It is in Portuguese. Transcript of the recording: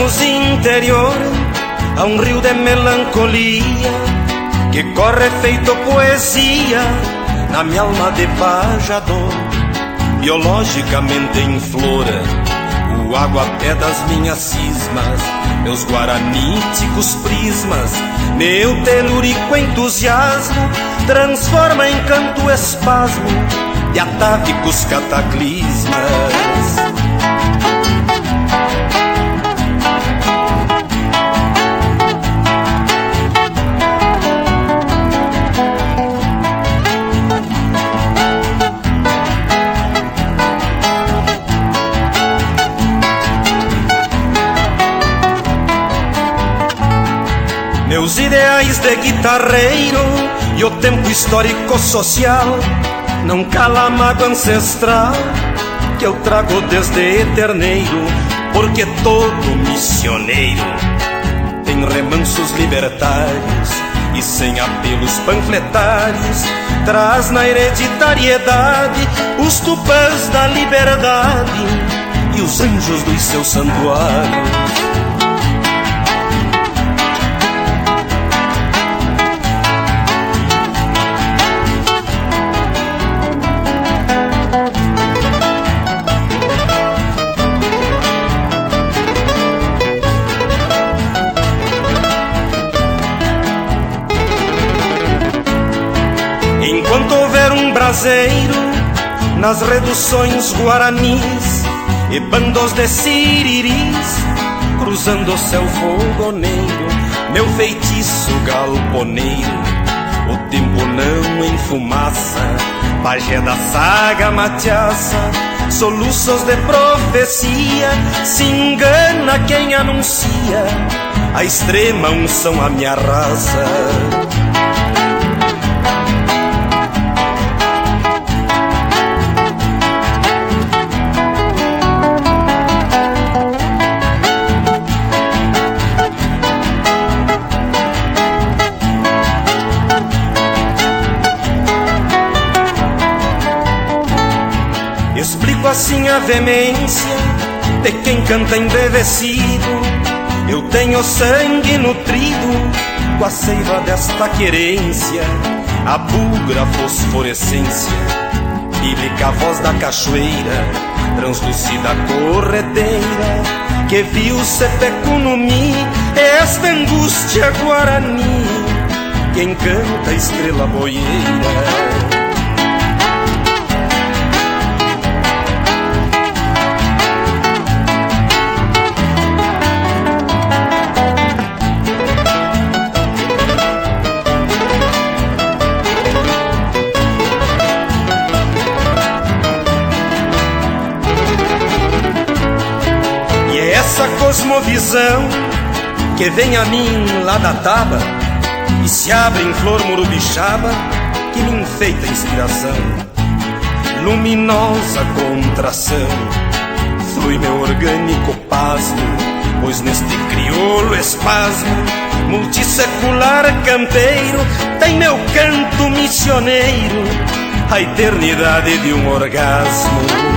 abismos interior, há um rio de melancolia que corre feito poesia na minha alma de pajador. Biologicamente em flor, o aguapé das minhas cismas, meus guaraníticos prismas, meu telúrico entusiasmo transforma em canto espasmo de atávicos cataclismas. Meus ideais de guitarreiro e o tempo histórico social não cala a mágoa ancestral que eu trago desde eterneiro, porque todo missioneiro tem remansos libertários e sem apelos panfletários traz na hereditariedade os tupãs da liberdade e os anjos dos seus santuários. Enquanto houver um braseiro nas reduções guaranis e bandos de siriris cruzando o céu fogoneiro, meu feitiço galponeiro, o tempo não enfumaça, pajé da saga matiaça, soluços de profecia, se engana quem anuncia a extrema unção à minha raça. Explico assim a veemência de quem canta embevecido. Eu tenho sangue nutrido com a seiva desta querência, a bugra fosforescência, bíblica voz da cachoeira, translúcida corredeira, que viu Sepecu no mi, esta angústia guarani, quem canta estrela boieira. Essa cosmovisão que vem a mim lá da taba e se abre em flor morubixaba, que me enfeita a inspiração, luminosa contração, flui meu orgânico pasmo, pois neste crioulo espasmo multissecular campeiro tem meu canto missioneiro, a eternidade de um orgasmo.